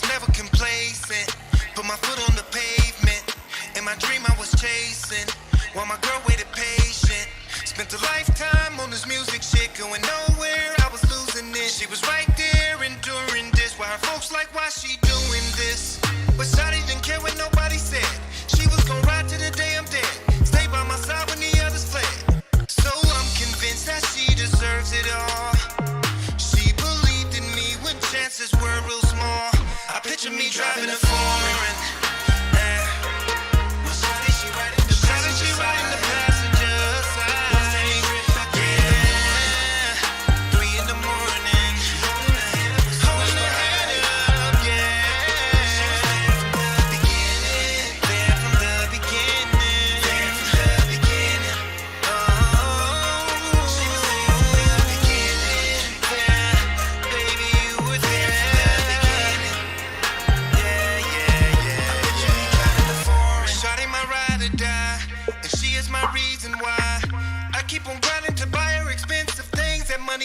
never complacent. Put my foot on the pavement. In my dream I was chasing, while my girl waited patient. Spent a lifetime on this music shit, going nowhere, I was losing it. She was right there enduring this, while her folks like, why she doing this? But Shawty didn't care what nobody said. She was gonna ride to the day I'm dead, stay by my side when the others fled. So I'm convinced that she deserves it all. She believed in me when chances were real small. I picture me driving a foreign.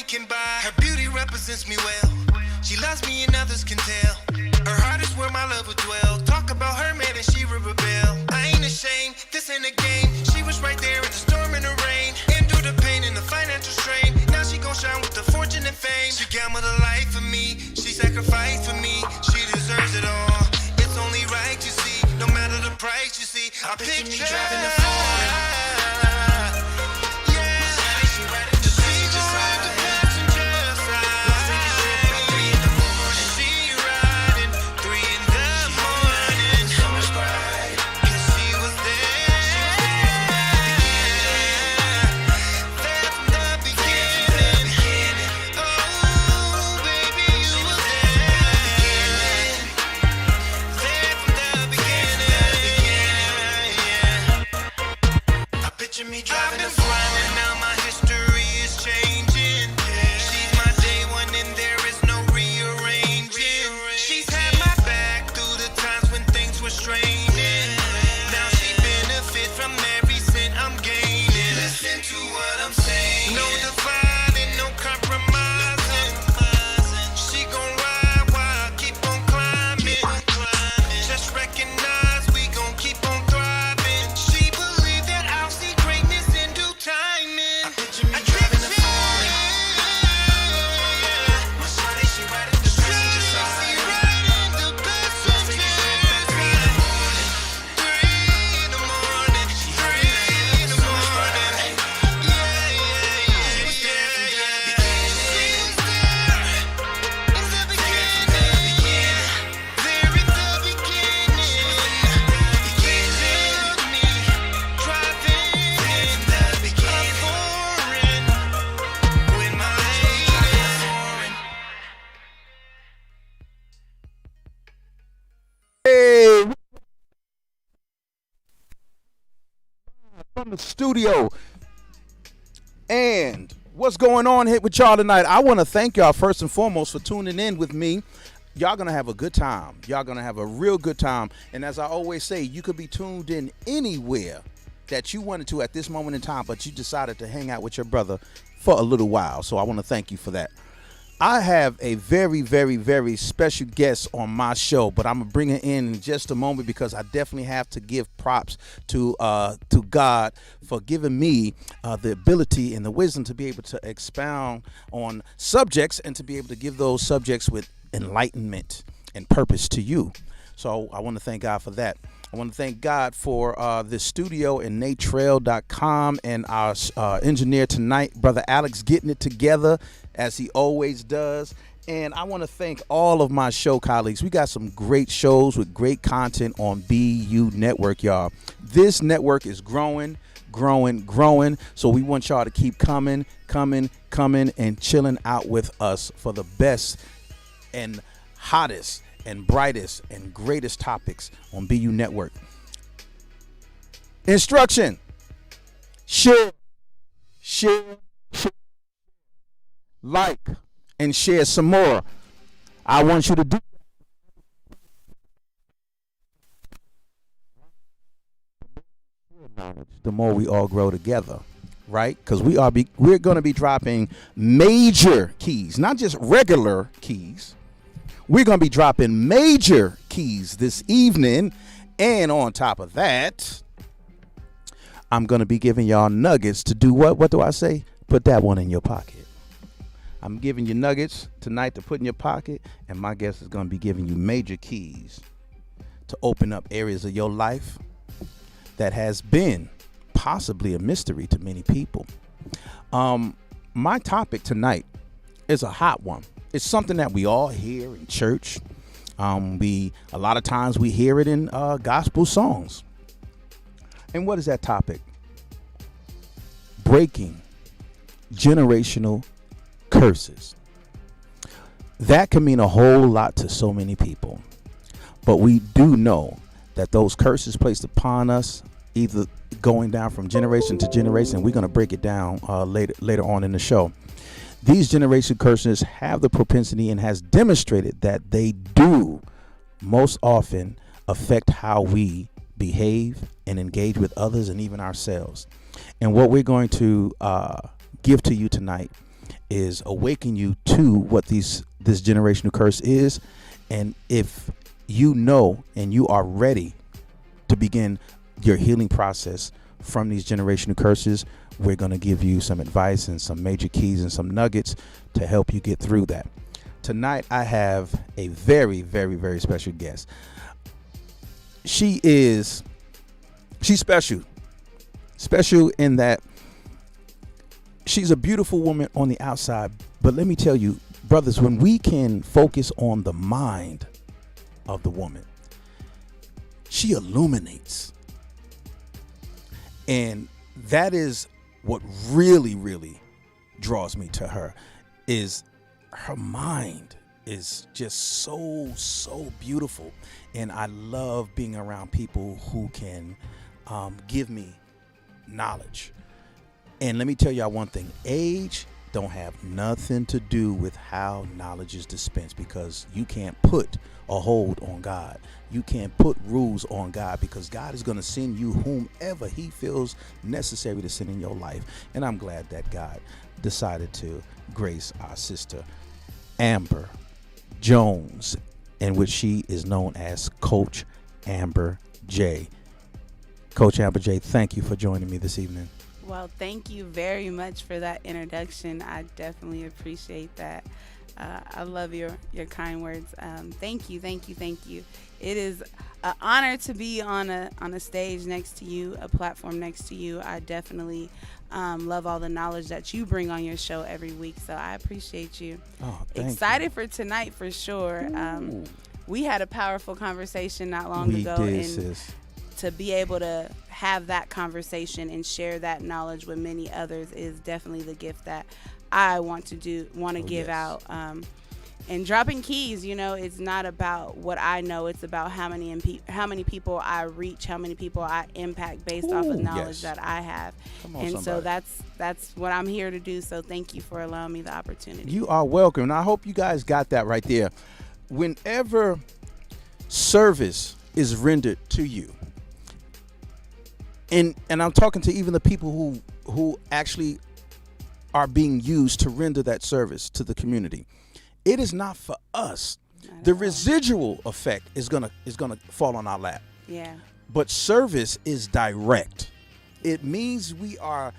Can buy. Her beauty represents me well. She loves me and others can tell. Her heart is where my love would dwell. Talk about her man and she would rebel. I ain't ashamed, this ain't a game. She was right there in the storm and the rain. Endure the pain and the financial strain. Now she gon' shine with the fortune and fame. She gambled her life for me. She sacrificed for me. She deserves it all. It's only right, you see. No matter the price, you see. I picture me driving the foreign. Me driving the front and now my history is changing. She's my day one and there is no rearranging. She's had my back through the times when things were straining. Now she benefit from every cent I'm gaining. Listen to what I'm saying. No dividing, no compromising. She gon' ride while I keep on climbing. Just recognize we gon' keep on thriving. She believed that I'll see greatness in due timing. I picture me driving the foreign. My shawty, she riding the passenger side. She riding the passenger side. 3 in the morning. 3 in the morning. Yeah, yeah, yeah. She was there from the beginning. In the beginning. There in the beginning. Beginning of me driving in the beginning. Foreign with my lady. Hey, from the studio. And what's going on here with y'all tonight? I want to thank y'all first and foremost for tuning in with me. Y'all gonna have a good time. Y'all gonna have a real good time. And as I always say, you could be tuned in anywhere that you wanted to at this moment in time, but you decided to hang out with your brother for a little while. So I want to thank you for that. I have a very, very, very special guest on my show, but I'm gonna bring her in just a moment because I definitely have to give props to God for giving me the ability and the wisdom to be able to expound on subjects and to be able to give those subjects with enlightenment and purpose to you. So I want to thank God for that. I want to thank God for the studio and natetrail.com and our engineer tonight, Brother Alex, getting it together as he always does. And I want to thank all of my show colleagues. We got some great shows with great content on BU Network, y'all. This network is growing. So we want y'all to keep coming and chilling out with us for the best and hottest and brightest and greatest topics on BU Network. Instruction: share, like, and share some more. I want you to do the more we all grow together, right? Because we're going to be dropping major keys, not just regular keys, We're going to be dropping major keys this evening. And on top of that, I'm going to be giving y'all nuggets to do what? What do I say? Put that one in your pocket. I'm giving you nuggets tonight to put in your pocket. And my guest is going to be giving you major keys to open up areas of your life that has been possibly a mystery to many people. My topic tonight is a hot one. It's something that we all hear in church. A lot of times we hear it in gospel songs. And what is that topic? Breaking generational curses. That can mean a whole lot to so many people. But we do know that those curses placed upon us, either going down from generation to generation, we're going to break it down later on in the show. These generation curses have the propensity and has demonstrated that they do most often affect how we behave and engage with others and even ourselves. And what we're going to give to you tonight is awaken you to what this generational curse is. And if you know and you are ready to begin your healing process from these generational curses, we're going to give you some advice and some major keys and some nuggets to help you get through that. Tonight, I have a very, very, very special guest. She's special. Special in that she's a beautiful woman on the outside. But let me tell you, brothers, when we can focus on the mind of the woman, she illuminates. And that is what really, really draws me to her, is her mind is just so beautiful. And I love being around people who can give me knowledge. And let me tell y'all one thing, age don't have nothing to do with how knowledge is dispensed, because you can't put a hold on God. You can't put rules on God, because God is going to send you whomever he feels necessary to send in your life. And I'm glad that God decided to grace our sister Amber Jones, in which she is known as Coach Amber J. Coach Amber J, thank you for joining me this evening. Well, thank you very much for that introduction. I definitely appreciate that. I love your kind words. Thank you. It is an honor to be on a stage next to you, a platform next to you. I definitely love all the knowledge that you bring on your show every week, so I appreciate you. Oh, Excited for tonight for sure. We had a powerful conversation not long ago. We did, and sis. To be able to have that conversation and share that knowledge with many others is definitely the gift that I want to give out. And dropping keys, it's not about what I know. It's about how many people I reach, how many people I impact based off of knowledge that I have. And so that's what I'm here to do. So thank you for allowing me the opportunity. You are welcome. And I hope you guys got that right there. Whenever service is rendered to you, and I'm talking to even the people who actually are being used to render that service to the community, it is not for us. The residual effect is gonna fall on our lap. Yeah. But service is direct. It means we are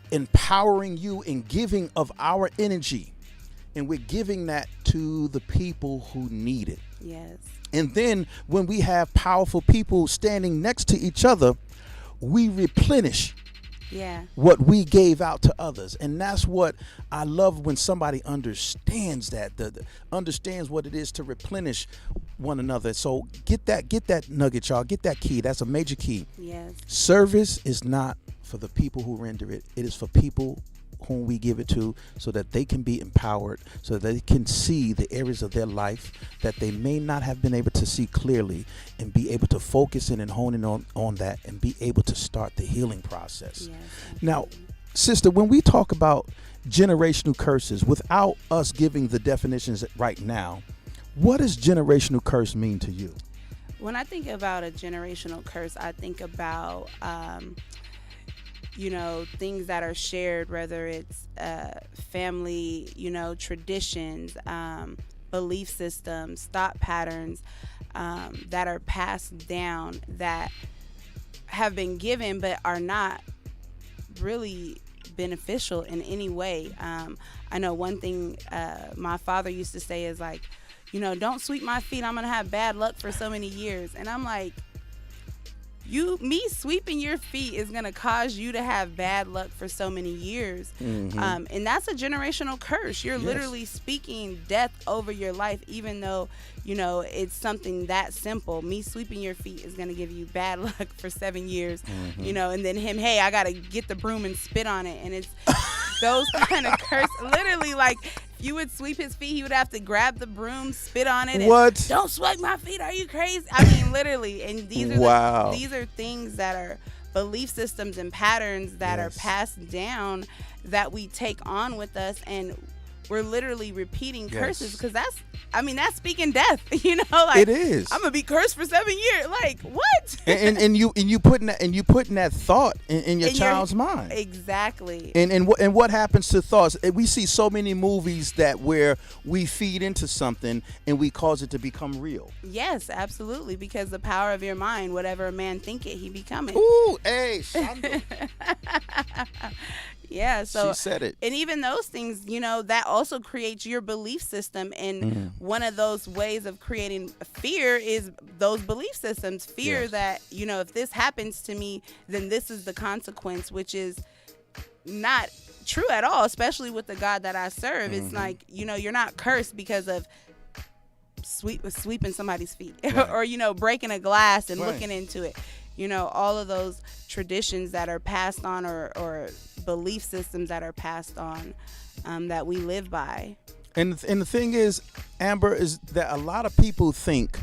empowering you and giving of our energy, and we're giving that to the people who need it. Yes. And then when we have powerful people standing next to each other, we replenish what we gave out to others. And that's what I love, when somebody understands that, understands what it is to replenish one another. So get that nugget, y'all. Get that key. That's a major key. Yes. Service is not for the people who render it. It is for people whom we give it to, so that they can be empowered, so that they can see the areas of their life that they may not have been able to see clearly, and be able to focus in and hone in on that, and be able to start the healing process. Yes, now, sister, when we talk about generational curses, without us giving the definitions right now, what does generational curse mean to you? When I think about a generational curse, I think about things that are shared, whether it's family, traditions, belief systems, thought patterns that are passed down that have been given but are not really beneficial in any way. I know one thing my father used to say is like, don't sweep my feet. I'm going to have bad luck for so many years. And I'm like, me sweeping your feet is going to cause you to have bad luck for so many years. And that's a generational curse. You're literally speaking death over your life, even though, it's something that simple. Me sweeping your feet is going to give you bad luck for 7 years, and then him, hey, I got to get the broom and spit on it. And it's those kind of curse. Literally, like, you would sweep his feet, he would have to grab the broom, spit on it. What? And, don't swipe my feet. Are you crazy? I mean, literally. And these are these are things that are belief systems and patterns that are passed down that we take on with us, and we're literally repeating curses because that's speaking death. Like, it is. I'm gonna be cursed for 7 years. Like, what? and you putting that thought in your child's mind. Exactly. And what happens to thoughts? We see so many movies where we feed into something and we cause it to become real. Yes, absolutely. Because the power of your mind, whatever a man thinketh, he becometh. Ooh, hey, Shonda. Yeah, so she said it. And even those things, that also creates your belief system. And one of those ways of creating fear is those belief systems. Fear that, if this happens to me, then this is the consequence, which is not true at all, especially with the God that I serve. It's like, you're not cursed because of sweeping somebody's feet or, breaking a glass and looking into it. All of those traditions that are passed on or belief systems that are passed on that we live by. And the thing is, Amber, is that a lot of people think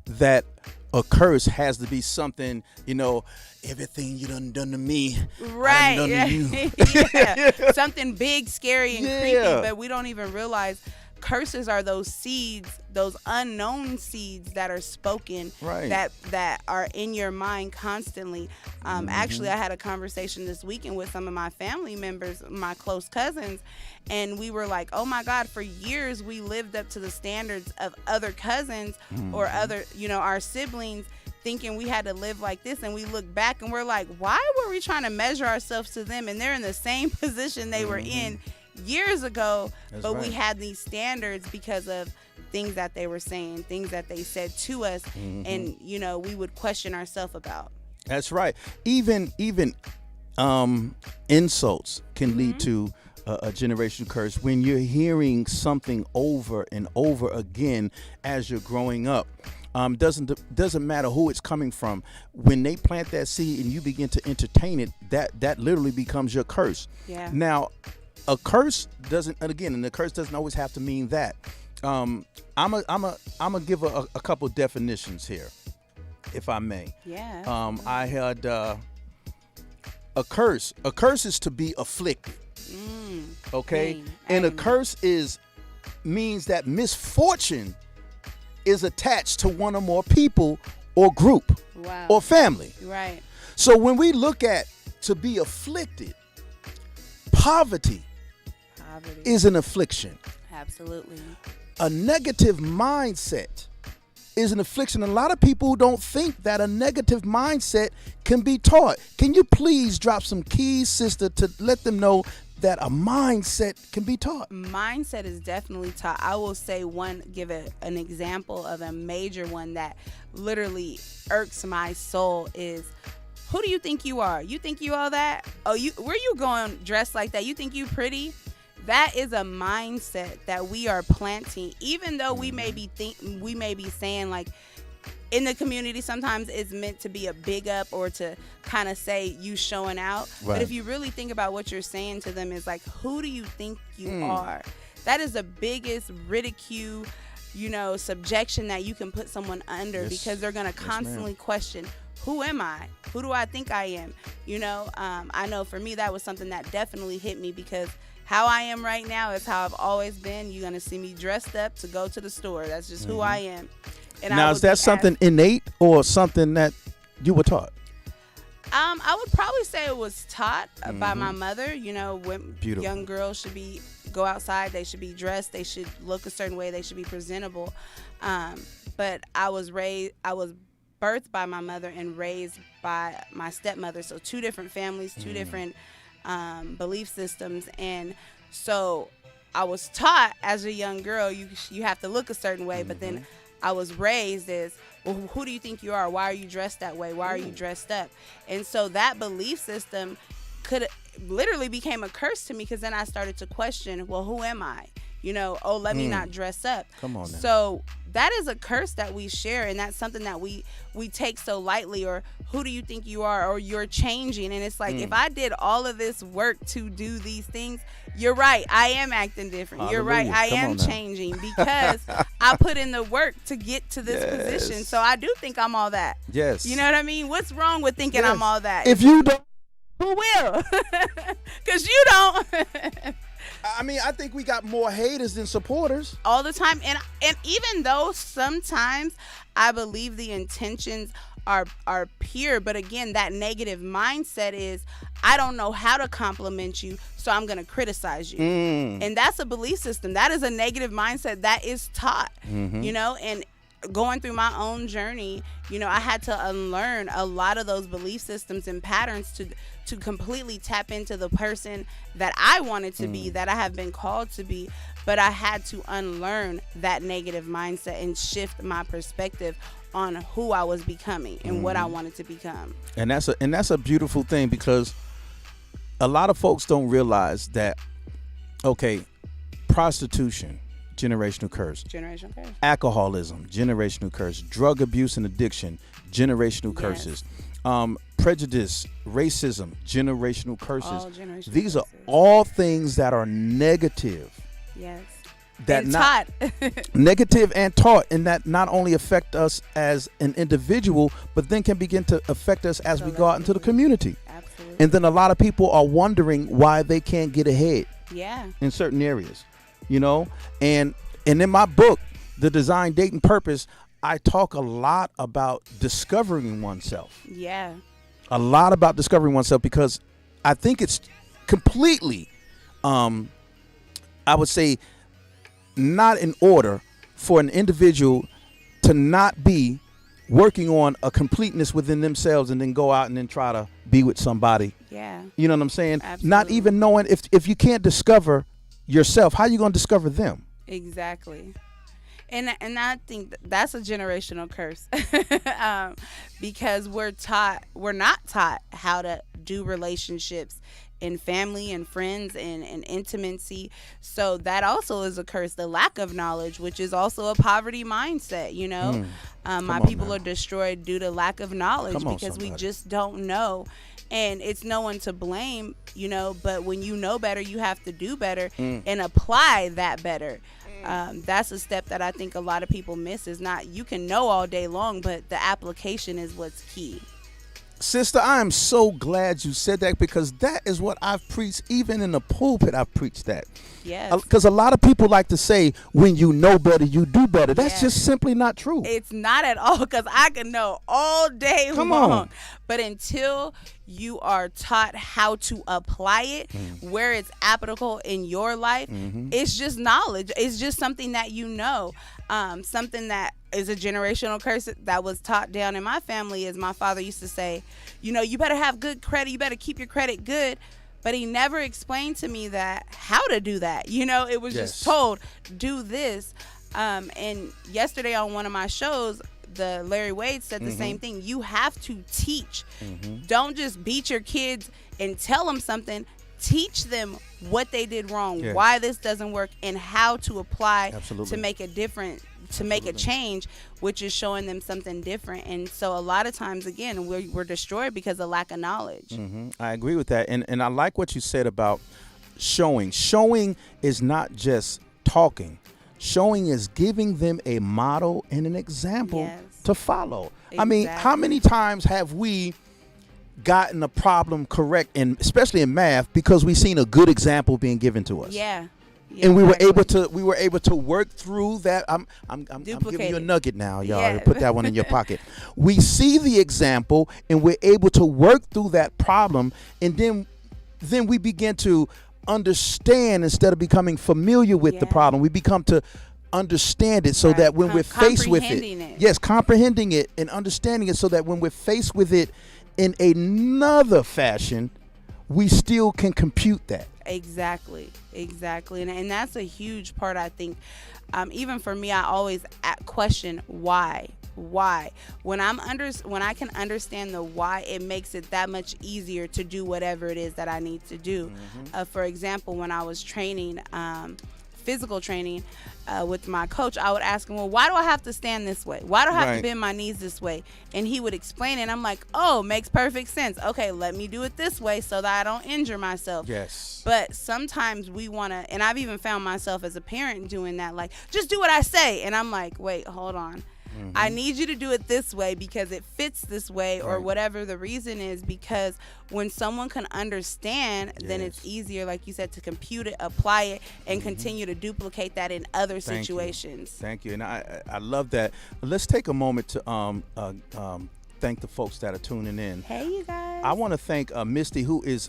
that a curse has to be something, everything you done to me, right? I done to you. Something big, scary, and creepy, but we don't even realize curses are those seeds, those unknown seeds that are spoken, that are in your mind constantly. Actually, I had a conversation this weekend with some of my family members, my close cousins, and we were like, oh my God, for years we lived up to the standards of other cousins or other, our siblings, thinking we had to live like this. And we look back and we're like, why were we trying to measure ourselves to them? And they're in the same position they were in years ago. But we had these standards because of things that they were saying, things that they said to us, and we would question ourselves about. That's right. Even insults can lead to a generational curse when you're hearing something over and over again as you're growing up. Doesn't matter who it's coming from. When they plant that seed and you begin to entertain it, that literally becomes your curse. Yeah. Now, a curse doesn't, and again, and the curse doesn't always have to mean that. I'm gonna give a couple definitions here, if I may. Yeah. I had a curse. A curse is to be afflicted. Okay, Pain. and a curse means that misfortune is attached to one or more people or group or family. Right. So when we look at to be afflicted, poverty is an affliction. Absolutely. A negative mindset is an affliction. A lot of people don't think that a negative mindset can be taught. Can you please drop some keys, sister, to let them know that a mindset can be taught? Mindset is definitely taught. I will say give an example of a major one that literally irks my soul is, who do you think you are? You think you all that? Oh, where you going dressed like that? You think you pretty? That is a mindset that we are planting, even though we may be saying, like, in the community sometimes it's meant to be a big up or to kind of say you showing out. Right. But if you really think about what you're saying to them, is like, who do you think you are? That is the biggest ridicule, subjection that you can put someone under, because they're going to constantly question, who am I? Who do I think I am? I know for me that was something that definitely hit me, because how I am right now is how I've always been. You're going to see me dressed up to go to the store. That's just who I am. And now, is that something innate or something that you were taught? I would probably say it was taught by my mother. You know, when Beautiful. young girls should go outside, they should be dressed, they should look a certain way, they should be presentable. But I was birthed by my mother and raised by my stepmother. So two different families, two different belief systems. And so I was taught as a young girl, you have to look a certain way, but then I was raised as, well, who do you think you are? Why are you dressed that way? Why are you dressed up? And so that belief system literally became a curse to me, because then I started to question, well, who am I? You know, oh, let me not dress up. Come on now. So that is a curse that we share, and that's something that we take so lightly. Or who do you think you are? Or you're changing. And it's like, if I did all of this work to do these things, you're right, I am acting different. Hallelujah. You're right, I Come am on now. changing, because I put in the work to get to this position. So I do think I'm all that. Yes. You know what I mean? What's wrong with thinking Yes. I'm all that? If you don't, who will? Because you don't. I mean, I think we got more haters than supporters. All the time. And even though sometimes I believe the intentions are pure, but again, that negative mindset is, I don't know how to compliment you, so I'm going to criticize you. And that's a belief system. That is a negative mindset that is taught, you know, and going through my own journey, you know, I had to unlearn a lot of those belief systems and patterns to completely tap into the person that I wanted to be, that I have been called to be. But I had to unlearn that negative mindset and shift my perspective on who I was becoming and what I wanted to become. And that's a beautiful thing, because a lot of folks don't realize that, okay, prostitution, generational curse. Generational curse. Alcoholism, generational curse. Drug abuse and addiction, generational curses. Prejudice, racism, generational curses. All generational These curses. are all things that are negative. Yes. That and not taught. negative and taught, and that not only affect us as an individual, but then can begin to affect us as we go out into the community. Absolutely. And then a lot of people are wondering why they can't get ahead Yeah. in certain areas, you know. And in my book, The Design, Date, and Purpose, I talk a lot about discovering oneself. Yeah. A lot about discovering oneself, because I think it's completely, I would say, not in order for an individual to not be working on a completeness within themselves and then go out and then try to be with somebody. Yeah. You know what I'm saying? Absolutely. Not even knowing if you can't discover yourself, how you going to discover them? Exactly. And I think that's a generational curse, because we're not taught how to do relationships in family and friends and intimacy. So that also is a curse, the lack of knowledge, which is also a poverty mindset, you know. My people are destroyed due to lack of knowledge, because we just don't know. And it's no one to blame, you know, but when you know better, you have to do better and apply that better. That's a step that I think a lot of people miss. Is not, you can know all day long, but the application is what's key. Sister, I am so glad you said that, because that is what I've preached. Even in the pulpit, I've preached that. Yes. Because a lot of people like to say, when you know better, you do better. That's just simply not true. It's not at all, because I can know all day Come long. on. But until you are taught how to apply it, where it's applicable in your life, it's just knowledge. It's just something that you know. Something that is a generational curse that was taught down in my family is, my father used to say, you know, you better have good credit. You better keep your credit good. But he never explained to me that how to do that. You know, it was just told, do this. And yesterday on one of my shows, the Larry Wade said the same thing. You have to teach. Don't just beat your kids and tell them something. Teach them what they did wrong, why this doesn't work, and how to apply to make a difference, to make a change, which is showing them something different. And so a lot of times, again, we're destroyed because of lack of knowledge. I agree with that. And I like what you said about showing. Showing is not just talking. Showing is giving them a model and an example to follow. I mean, how many times have we gotten a problem correct, and especially in math, because we've seen a good example being given to us? Yeah. and we were Exactly. able to work through that. I'm giving Duplicate you a it. nugget now, y'all. Yeah. Put that one in your pocket. We see the example, and we're able to work through that problem, and then we begin to understand instead of becoming familiar with the Yeah. problem. We become to understand it, so Right. that when we're faced with Comprehending it. yes, comprehending it and understanding it, so that when we're faced with it in another fashion, we still can compute that. Exactly, and that's a huge part. I think, even for me, I always question why. When when I can understand the why, it makes it that much easier to do whatever it is that I need to do. For example, when I was training, physical training, with my coach, I would ask him, well, why do I have to stand this way? Why do I have Right. to bend my knees this way? And he would explain it, and I'm like, oh, makes perfect sense. Okay, let me do it this way so that I don't injure myself. Yes. But sometimes we want to, and I've even found myself as a parent doing that, like, just do what I say. And I'm like, wait, hold on. I need you to do it this way because it fits this way, or Right. whatever the reason is, because when someone can understand, then it's Yes. easier, like you said, to compute it, apply it, and continue to duplicate that in other Thank you. situations. Thank you, and I love that. Let's take a moment to thank the folks that are tuning in. Hey, you guys. I want to thank Misty, who is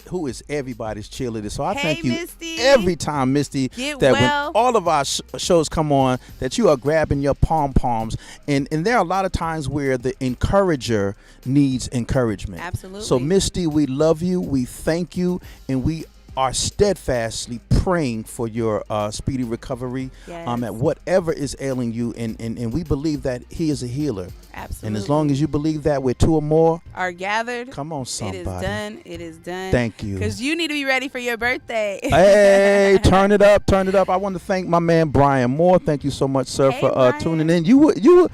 everybody's cheerleader. So I Hey, thank you Misty. every time, Misty, Get that well. when all of our shows come on, that you are grabbing your pom-poms. And there are a lot of times where the encourager needs encouragement. Absolutely. So, Misty, we love you, we thank you, and we are steadfastly praying for your speedy recovery, Yes. at whatever is ailing you. And we believe that he is a healer. Absolutely. And as long as you believe that, with two or more, are gathered, come on, somebody. it is done. It is done. Thank you. Because you need to be ready for your birthday. Hey, turn it up. I want to thank my man Brian Moore. Thank you so much, sir, Hey, for Brian. tuning in. You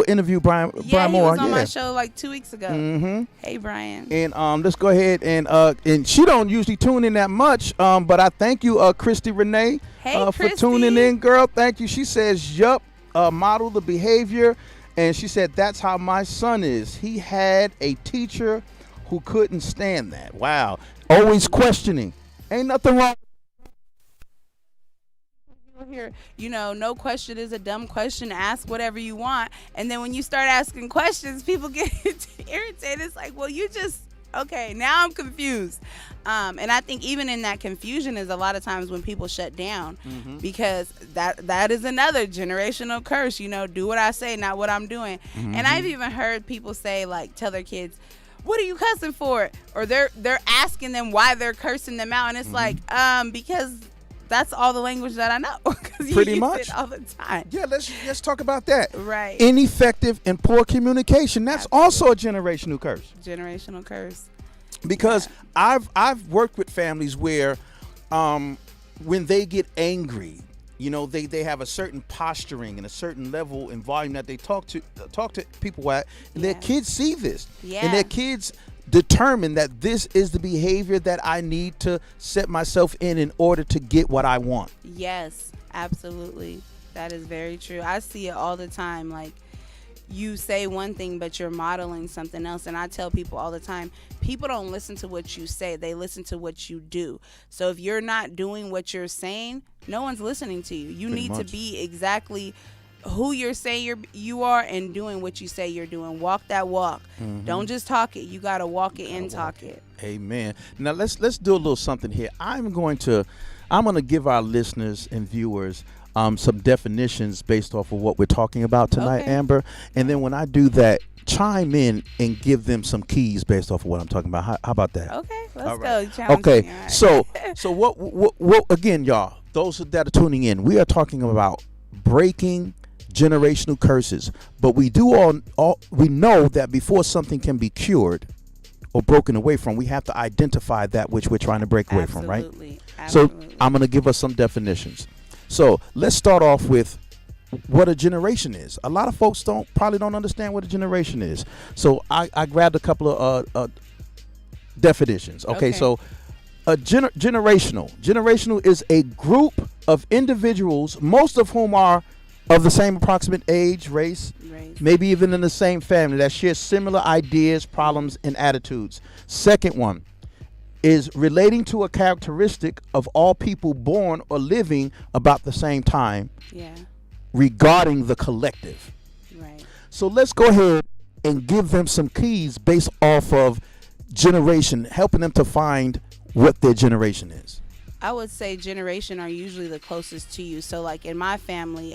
interview Brian Yeah, Brian he Moore. was on my show like 2 weeks ago. Mm-hmm. Hey, Brian. And let's go ahead and she don't usually tune in that much, but I thank you, Christy Renee, Hey, for Christy. tuning in, girl. Thank you. She says, yup, model the behavior. And she said, that's how my son is. He had a teacher who couldn't stand that. Wow. Always questioning. Ain't nothing wrong. Here, no question is a dumb question. Ask whatever you want. And then when you start asking questions, people get irritated. It's like, well, okay, now I'm confused. And I think even in that confusion is a lot of times when people shut down, because that is another generational curse. Do what I say, not what I'm doing. And I've even heard people say, like, tell their kids, what are you cussing for? Or they're asking them why they're cursing them out. And it's like, because that's all the language that I know. 'Cause you Pretty use much. it all the time. Yeah, let's talk about that. Right. Ineffective and poor communication. That's also a generational curse. Generational curse. Because I've worked with families where when they get angry, they have a certain posturing and a certain level and volume that they talk to people at, and their Yeah. kids see this. Yeah. And their kids determine that this is the behavior that I need to set myself in order to get what I want. Yes, absolutely. That is very true. I see it all the time. Like, you say one thing, but you're modeling something else. And I tell people all the time, people don't listen to what you say. They listen to what you do. So if you're not doing what you're saying, no one's listening to you. You Pretty need much. to be exactly who you're saying you are and doing what you say you're doing. Walk that walk. Don't just talk it. You got to walk it and talk it. Amen. Now let's do a little something here. I'm going to give our listeners and viewers some definitions based off of what we're talking about tonight, Okay. Amber. And then when I do that, chime in and give them some keys based off of what I'm talking about. How about that? Okay, let's All go. right. Challenge Okay. me. All right. So what again, y'all, those that are tuning in, we are talking about breaking generational curses. But we we know that before something can be cured or broken away from, we have to identify that which we're trying to break away from, right? So Absolutely. I'm going to give us some definitions. So let's start off with what a generation is. A lot of folks probably don't understand what a generation is. So I grabbed a couple of definitions. Okay. So a generational is a group of individuals, most of whom are of the same approximate age, race, maybe even in the same family, that share similar ideas, problems, and attitudes. Second one, is relating to a characteristic of all people born or living about the same time Yeah. regarding the collective. Right. So let's go ahead and give them some keys based off of generation, helping them to find what their generation is. I would say generation are usually the closest to you. So like in my family,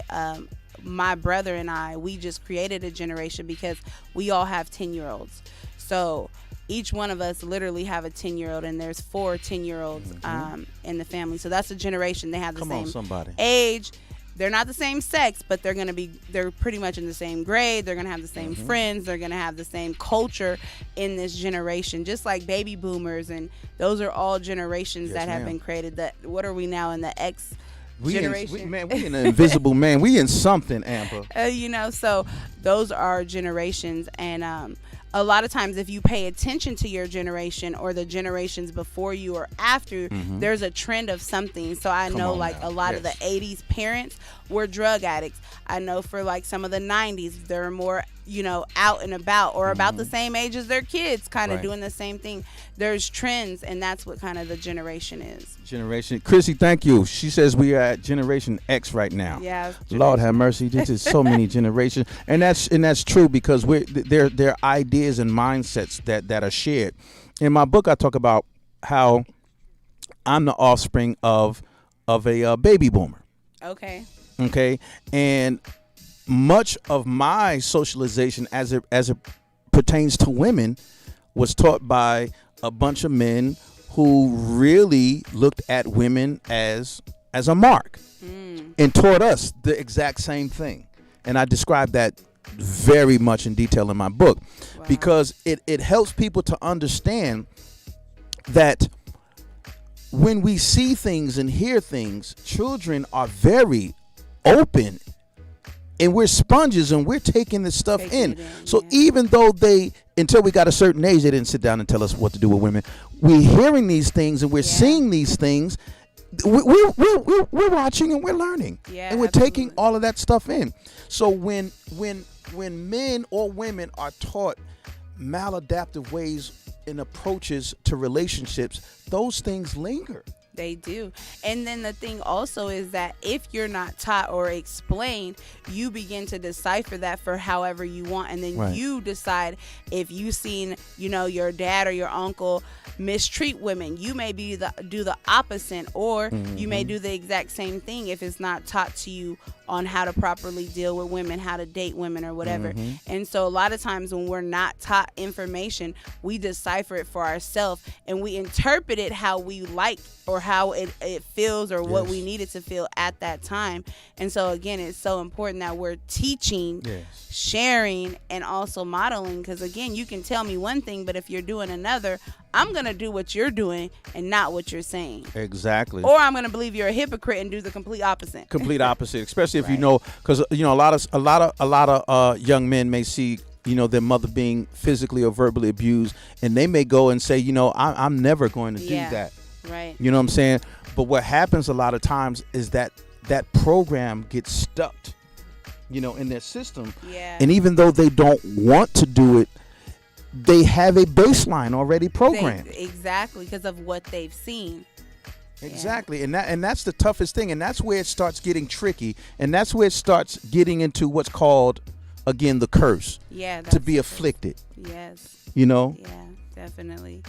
my brother and I, we just created a generation because we all have 10-year-olds. So each one of us literally have a 10-year-old, and there's 4 10-year-olds in the family. So that's a generation. They have the same age. They're not the same sex, but they're pretty much in the same grade. They're going to have the same friends. They're going to have the same culture in this generation, just like baby boomers. And those are all generations that have been created. What are we now in the X generation? We in the invisible man. We in something, Amber. So those are generations. And a lot of times if you pay attention to your generation or the generations before you or after, there's a trend of something. So I know like a lot of the 80s parents were drug addicts. I know for like some of the 90s, they're more, out and about or about the same age as their kids, kind of doing the same thing. There's trends, and that's what kind of the generation is. Generation. Chrissy, thank you. She says we are at Generation X right now. Yeah. Lord have mercy. This is so many generations, and that's true because there are ideas and mindsets that are shared. In my book, I talk about how I'm the offspring of a baby boomer. Okay. Okay, and much of my socialization as it pertains to women was taught by a bunch of men who really looked at women as a mark and taught us the exact same thing. And I describe that very much in detail in my book because it helps people to understand that when we see things and hear things, children are very open, and we're sponges, and we're taking this stuff in. So even though until we got a certain age, they didn't sit down and tell us what to do with women. We're hearing these things and we're seeing these things. We're watching and we're learning, and we're taking all of that stuff in. So when men or women are taught maladaptive ways and approaches to relationships, those things linger. They do. And then the thing also is that if you're not taught or explained, you begin to decipher that for however you want. And then you decide if you've seen, your dad or your uncle mistreat women, you may do the opposite, or you may do the exact same thing if it's not taught to you on how to properly deal with women, how to date women or whatever. And so a lot of times when we're not taught information, we decipher it for ourselves and we interpret it how we like or how it feels or what we need it to feel at that time. And so again, it's so important that we're teaching, sharing, and also modeling, because again, you can tell me one thing, but if you're doing another, I'm going to do what you're doing and not what you're saying. Exactly. Or I'm going to believe you're a hypocrite and do the complete opposite. Complete opposite, especially if because a lot of young men may see their mother being physically or verbally abused, and they may go and say, I'm never going to do that. Right. You know what I'm saying? But what happens a lot of times is that program gets stuck, in their system. Yeah. And even though they don't want to do it, they have a baseline already programmed. Exactly, because of what they've seen. Exactly. And that's the toughest thing, and that's where it starts getting tricky, and that's where it starts getting into what's called, again, the curse. Yeah. To be afflicted. Yes. Yeah, definitely.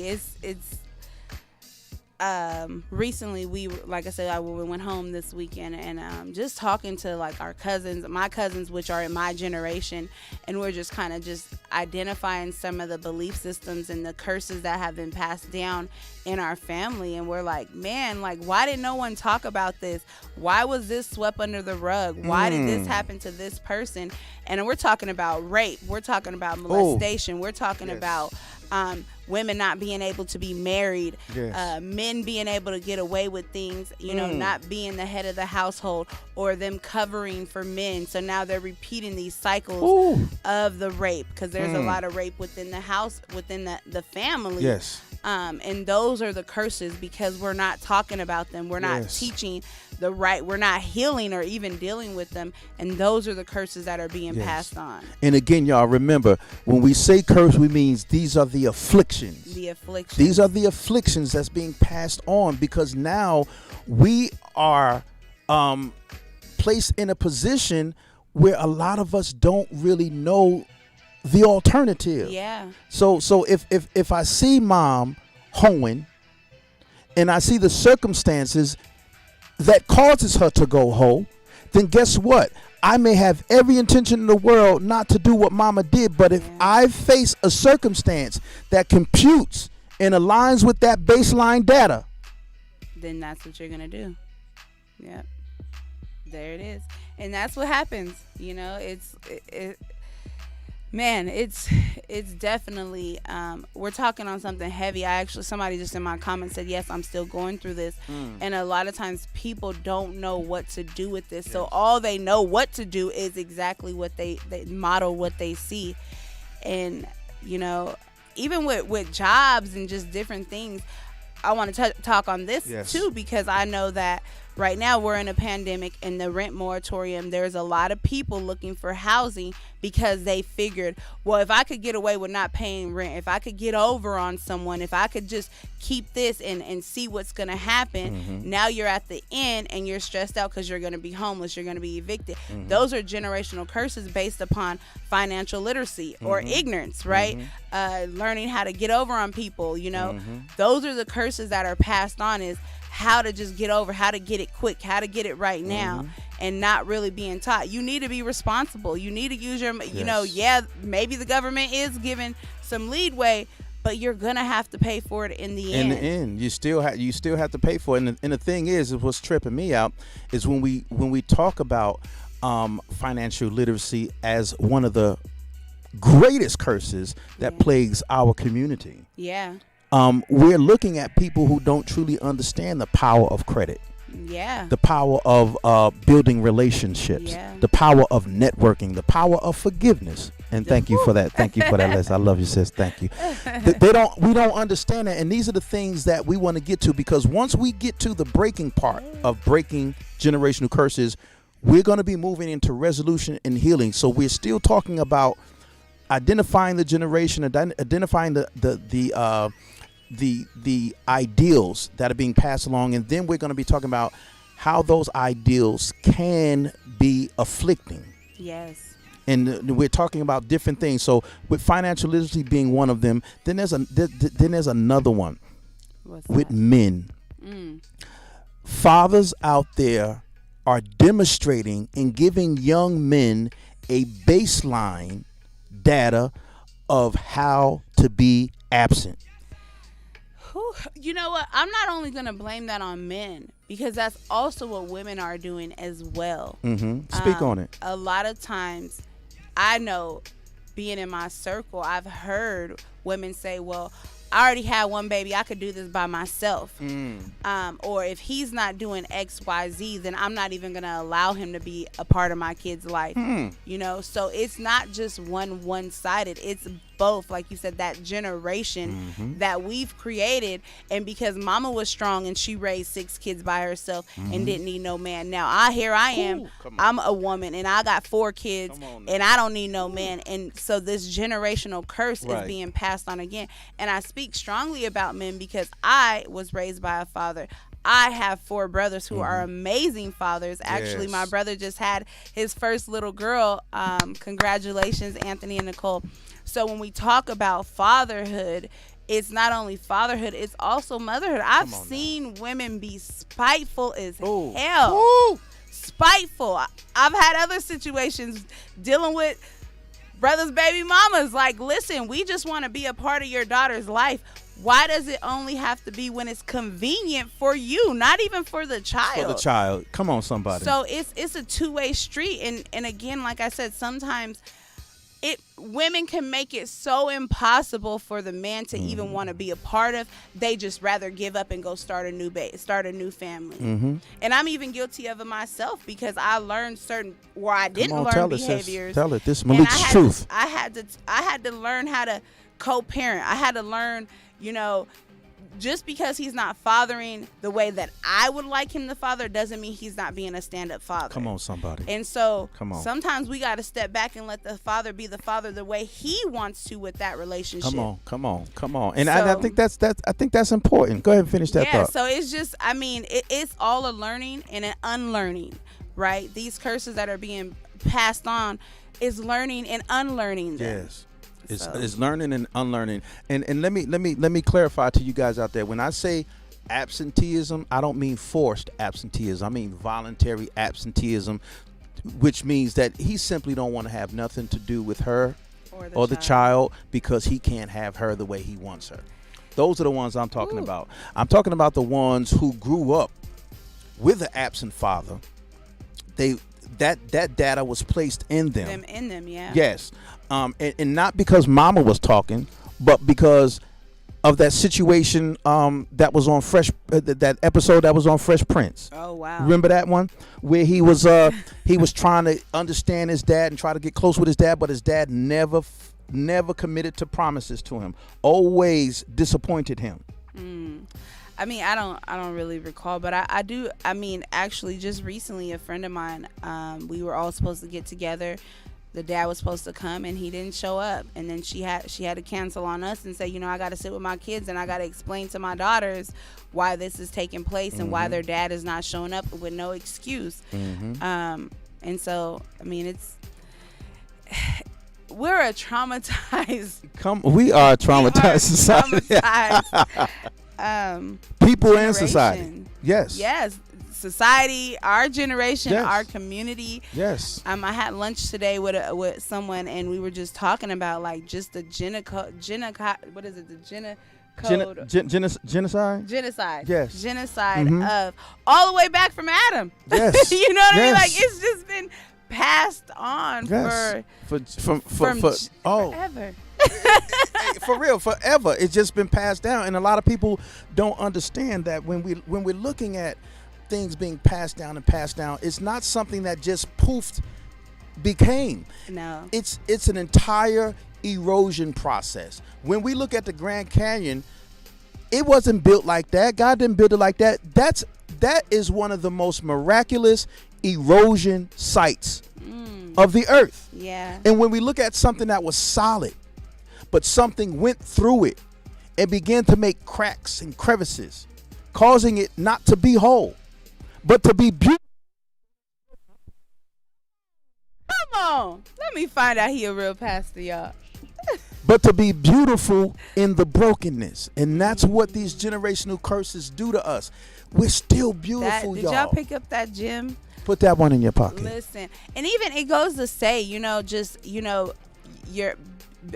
It's recently we, like I said, we went home this weekend, and just talking to like my cousins, which are in my generation, and we're just kind of just identifying some of the belief systems and the curses that have been passed down in our family. And we're like, man, like, why did no one talk about this? Why was this swept under the rug? Why did this happen to this person? And we're talking about rape, we're talking about molestation, we're talking about women not being able to be married, men being able to get away with things, not being the head of the household, or them covering for men. So now they're repeating these cycles of the rape, because there's a lot of rape within the house, within the family. Yes. And those are the curses, because we're not talking about them. We're not teaching we're not healing or even dealing with them, and those are the curses that are being passed on. And again, y'all remember, when we say curse, we means these are the afflictions. These are the afflictions that's being passed on, because now we are placed in a position where a lot of us don't really know the alternative. Yeah. So if I see mom hoeing, and I see the circumstances that causes her to go hoe, then guess what? I may have every intention in the world not to do what mama did, but if I face a circumstance that computes and aligns with that baseline data, then that's what you're going to do. Yep. There it is. And that's what happens. You know, it's definitely, we're talking on something heavy. Somebody just in my comments said, yes, I'm still going through this. And a lot of times people don't know what to do with this. So all they know what to do is exactly what they model what they see. And, you know, even with jobs and just different things, I want to talk on this too, because I know that right now we're in a pandemic and the rent moratorium, there's a lot of people looking for housing because they figured, well, if I could get away with not paying rent, if I could get over on someone, if I could just keep this and see what's going to happen, now you're at the end and you're stressed out because you're going to be homeless, you're going to be evicted. Those are generational curses based upon financial literacy or ignorance, right? Learning how to get over on people, you know. Those are the curses that are passed on, is how to just get over, how to get it quick, how to get it right now, and not really being taught. You need to be responsible. You need to use your, you know, maybe the government is giving some leadway, but you're gonna have to pay for it in the end. In the end, you still have to pay for it. And the thing is what's tripping me out is when we talk about financial literacy as one of the greatest curses that plagues our community. Yeah. We're looking at people who don't truly understand the power of credit. Yeah. The power of building relationships. Yeah. The power of networking. The power of forgiveness. And thank you for that. Thank you for that, Les. I love you, sis. Thank you. We don't understand that. And these are the things that we want to get to, because once we get to the breaking part of breaking generational curses, we're going to be moving into resolution and healing. So we're still talking about identifying the generation, identifying the ideals that are being passed along, and then we're going to be talking about how those ideals can be afflicting. Yes. And we're talking about different things. So with financial literacy being one of them, then there's another one. What's with that? Men. Fathers out there are demonstrating and giving young men a baseline data of how to be absent. You know what? I'm not only going to blame that on men, because that's also what women are doing as well. Speak on it. A lot of times, I know, being in my circle, I've heard women say, well, I already had one baby, I could do this by myself. Or if he's not doing X, Y, Z, then I'm not even going to allow him to be a part of my kid's life. You know, so it's not just one-sided. It's both, like you said, that generation that we've created. And because mama was strong and she raised 6 kids by herself and didn't need no man. Now I am, I'm a woman and I got 4 kids and I don't need no man. And so this generational curse is being passed on again. And I speak strongly about men because I was raised by a father. I have 4 brothers who are amazing fathers. Actually, my brother just had his first little girl. Congratulations, Anthony and Nicole. So when we talk about fatherhood, it's not only fatherhood, it's also motherhood. I've seen women be spiteful as hell. Ooh. Spiteful. I've had other situations dealing with brothers' baby mamas. Like, listen, we just want to be a part of your daughter's life. Why does it only have to be when it's convenient for you, not even for the child? For the child. Come on, somebody. So it's a two-way street. And again, like I said, sometimes women can make it so impossible for the man to even want to be a part of. They just rather give up and go start a new family. And I'm even guilty of it myself, because I learned I didn't learn behaviors. Tell it. This Malik's truth. I had to learn how to co-parent. I had to learn, just because he's not fathering the way that I would like him to father doesn't mean he's not being a stand-up father. Come on, somebody. And so sometimes we got to step back and let the father be the father the way he wants to with that relationship. Come on. And I think that's important. Go ahead and finish that thought. So it's just, I mean, it's all a learning and an unlearning, right? These curses that are being passed on is learning and unlearning them. Yes. It's learning and unlearning. And let me clarify to you guys out there. When I say absenteeism, I don't mean forced absenteeism. I mean voluntary absenteeism, which means that he simply don't want to have nothing to do with her or the child because he can't have her the way he wants her. Those are the ones I'm talking about. I'm talking about the ones who grew up with an absent father. That data was placed in them. Yeah. Yes. And not because mama was talking, but because of that situation that was on that episode that was on Fresh Prince. Oh wow! Remember that one where he was trying to understand his dad and try to get close with his dad, but his dad never committed to promises to him. Always disappointed him. I mean, I don't really recall, but I do. I mean, actually, just recently, a friend of mine, we were all supposed to get together. The dad was supposed to come and he didn't show up, and then she had to cancel on us and say, you know, I got to sit with my kids and I got to explain to my daughters why this is taking place and why their dad is not showing up with no excuse. And so, I mean, we're a traumatized. We are a traumatized society. People generation. and society. Yes. Society, our generation, yes. our community. Yes. I had lunch today with someone, and we were just talking about like just the genocide. Genocide. Yes. Genocide of all the way back from Adam. Yes. You know what I mean? Yes. Like it's just been passed on yes. forever. For real, forever. It's just been passed down, and a lot of people don't understand that when we're looking at things being passed down, it's not something that just poofed became. No. It's an entire erosion process. When we look at the Grand Canyon, it wasn't built like that. God didn't build it like that. That is one of the most miraculous erosion sites of the earth. Yeah. And when we look at something that was solid, but something went through it and began to make cracks and crevices, causing it not to be whole, but to be beautiful. Come on. Let me find out he a real pastor, y'all. But to be beautiful in the brokenness. And that's what these generational curses do to us. We're still beautiful, Did y'all. y'all pick up that gem? Put that one in your pocket. Listen. And even it goes to say, your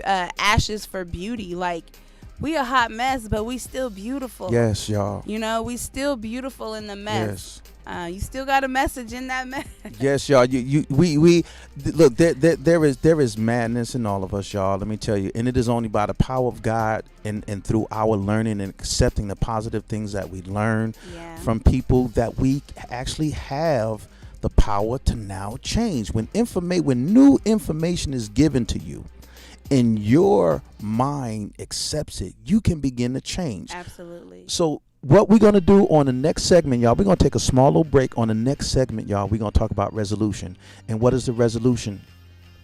ashes for beauty. Like, we a hot mess, but we still beautiful. Yes, y'all. We still beautiful in the mess. Yes. You still got a message in that mess. Yes, y'all. We look. There is madness in all of us, y'all. Let me tell you, and it is only by the power of God and through our learning and accepting the positive things that we learn from people that we actually have the power to now change. When new information is given to you, and your mind accepts it, you can begin to change. Absolutely. So what we're going to do on the next segment, y'all, we're going to take a small little break. On the next segment, y'all, we're going to talk about resolution. And what is the resolution?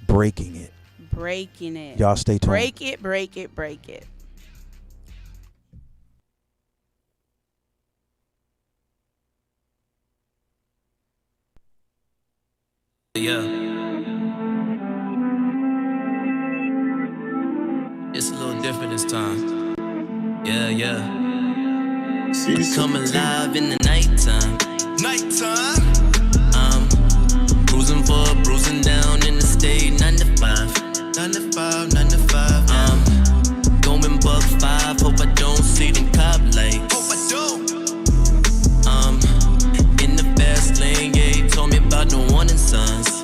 Breaking it. Breaking it. Y'all stay tuned. Break it, break it, break it. Yeah. It's a little different this time. Yeah. We come alive in the nighttime. Bruising down in the state 9 to 5. 9 to 5. Going buck 5. Hope I don't see them cop lights. In the fast lane, yeah, he told me about no warning signs.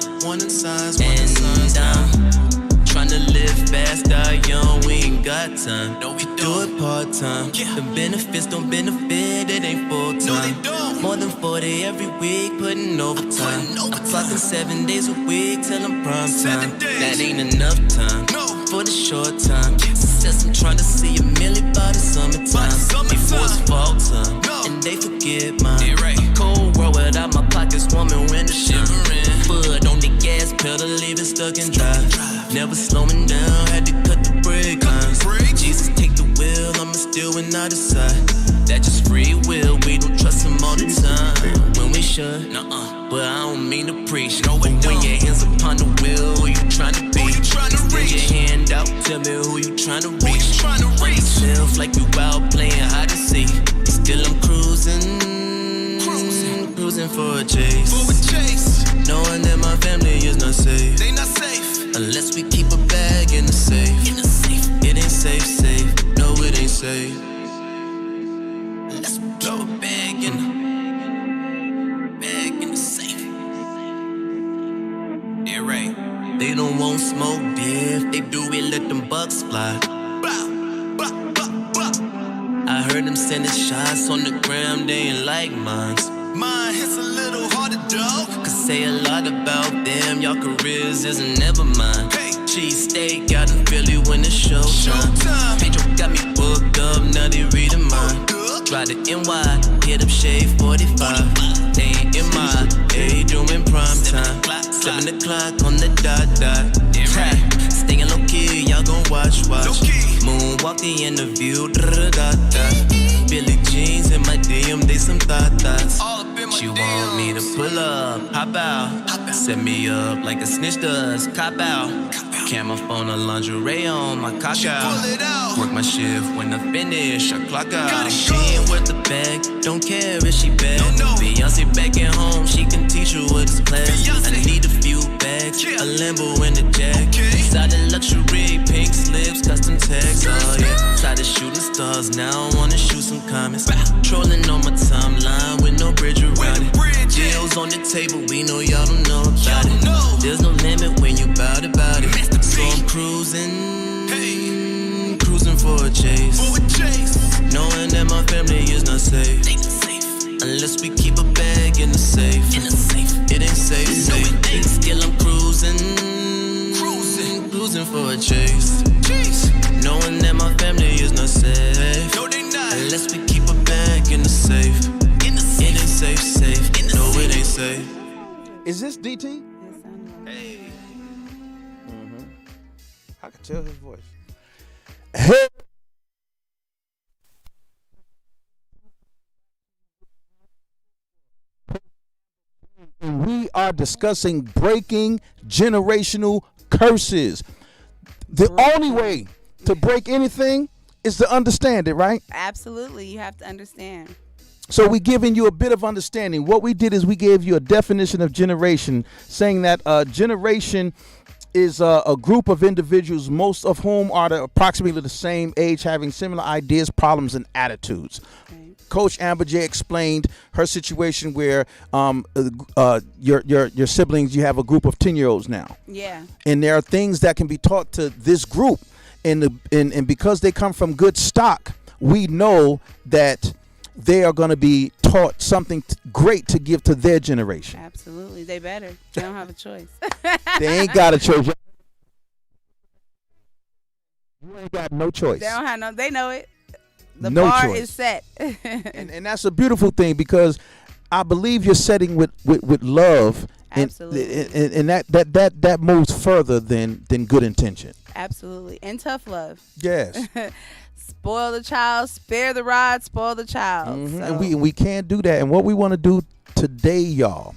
Tryna live fast, die young, we ain't got time. No, we do it part-time. The benefits don't benefit, it ain't full-time. More than 40 every week, putting overtime. I'm clocking 7 days a week till I'm prime time. That ain't enough time for the short time. just I'm trying to see a million by the summertime. Before it's fall time, and they forget mine. Cold world without my pockets warming when the shivering. Foot on the gas pedal, leave it stuck in drive. Never slowing down, had to cut the brake lines. Jesus take the wheel, I'ma steal when I decide. That's just free will, we don't trust him all the time. When we should, but I don't mean to preach. No, when your hands upon the wheel, who you trying to be? Stick your hand out, tell me who you trying to reach. Run yourself like you out playing hide and seek. Still I'm cruising for a chase. Knowing that my family is not safe. They not safe unless we keep a bag in the safe. It ain't safe. No, it ain't safe. Let's keep a bag in the safe. Yeah, right. They don't want smoke, if they do, we let them bucks fly. I heard them sending shots on the ground, they ain't like mine. Mine hits a little harder, dog. Could say a lot about them, y'all careers isn't never mine. Hey. Cheesesteak out in Philly when it's showtime. Pedro got me booked up, now they reading mine. Try to NY, hit up Shade 45. They ain't in my age, doing prime time. 7 o'clock on the dot. Staying low key, y'all gon' watch. Moonwalk the interview, Billy jeans in my DM, they some thoughts. She want me to pull up, hop out, set me up like a snitch does, cop out. Camera phone, a lingerie on my cock out. Work my shift when I finish, I clock out. She ain't worth the bag, don't care if she bad. Beyonce back at home, she can teach you what is class. I need a few bags, a Lambo and a jack. Exotic luxury, pink slips, custom tags, oh yeah. Try to shooting stars, now I wanna shoot some comments. Trolling on my timeline with no bridge around it. Deals on the table, we know y'all don't know about it. There's no limit when you bout it. So I'm cruising for a chase. Knowing that my family is not safe unless we keep a bag in the safe. It ain't safe. Still I'm cruising for a chase. Knowing that my family is not safe unless we keep a bag in the safe. It ain't safe. No, it ain't safe. Is this DT? Yes, I know. Hey. I can tell his voice. Hey. We are discussing breaking generational curses. The only way to break anything is to understand it, right? Absolutely, you have to understand. So we're giving you a bit of understanding. What we did is we gave you a definition of generation, saying that generation is a group of individuals, most of whom are approximately the same age, having similar ideas, problems, and attitudes. Okay. Coach Amber J explained her situation where your siblings, you have a group of 10-year-olds now. Yeah. And there are things that can be taught to this group. And because they come from good stock, we know that they are going to be taught something great to give to their generation. Absolutely. They better. They don't have a choice. They ain't got a choice. You ain't got no choice. They don't have no, they know it. The No bar choice. is set. And that's a beautiful thing, because I believe you're setting with love. Absolutely. And that moves further than good intention. Absolutely. And tough love. Yes. Spoil the child, spare the rod, spoil the child. Mm-hmm. So. And we can't do that. And what we want to do today, y'all,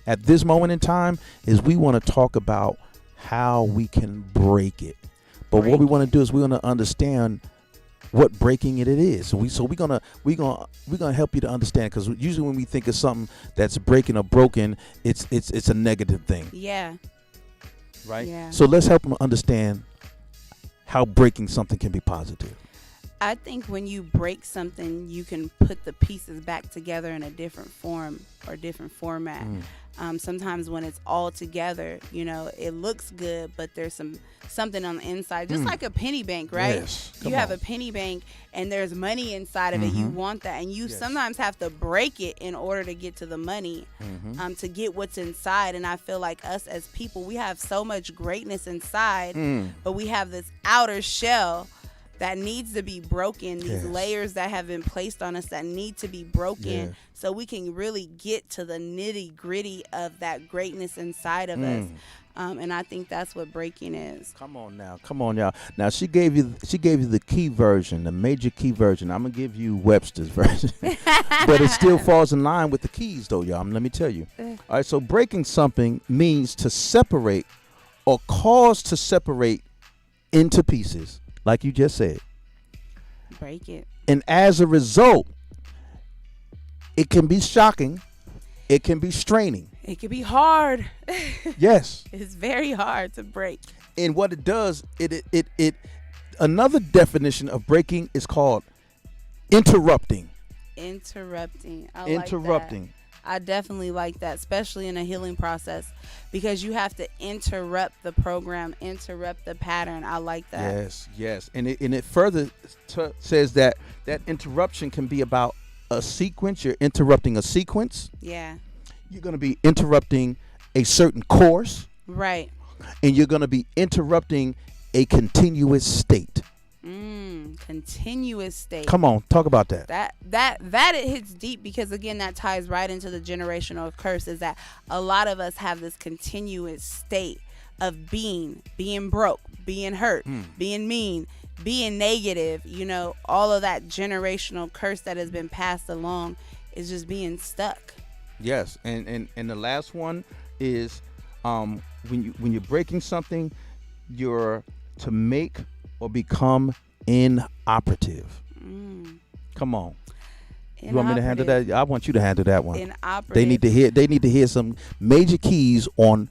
at this moment in time, is we want to talk about how we can break it. But what we want to do is we want to understand what breaking it is. So we're gonna help you to understand, because usually when we think of something that's breaking or broken, it's a negative thing. Yeah. Right. Yeah. So let's help them understand how breaking something can be positive. I think when you break something, you can put the pieces back together in a different form or different format. Sometimes when it's all together, it looks good, but there's something on the inside, just like a penny bank, right? Yes. You have a penny bank and there's money inside of it. You want that, and you sometimes have to break it in order to get to the money, to get what's inside. And I feel like us as people, we have so much greatness inside, but we have this outer shell that needs to be broken, these Yes. layers that have been placed on us that need to be broken, Yeah. so we can really get to the nitty gritty of that greatness inside of us. And I think that's what breaking is. Come on now, come on y'all. Now she gave you the key version, the major key version. I'm gonna give you Webster's version, but it still falls in line with the keys, though, y'all. Let me tell you. All right, so breaking something means to separate or cause to separate into pieces, like you just said, Break it. and as a result, it can be shocking, it can be straining. It can be hard. Yes. It's very hard to break. And what it does, it another definition of breaking is called interrupting. Interrupting. I Interrupting. Like that. I definitely like that, especially in a healing process, because you have to interrupt the program, interrupt the pattern. I like that. Yes, yes. And it further says that interruption can be about a sequence. You're interrupting a sequence. Yeah. You're going to be interrupting a certain course. Right. And you're going to be interrupting a continuous state. Continuous state. Come on, talk about that. That it hits deep, because again, that ties right into the generational curse, is that a lot of us have this continuous state of being broke, being hurt, being mean, being negative. You know, all of that generational curse that has been passed along is just being stuck. Yes, and the last one is when you're breaking something, you're to make or become inoperative. Come on. You want me to handle that? I want you to handle that one. Inoperative. They need to hear some major keys on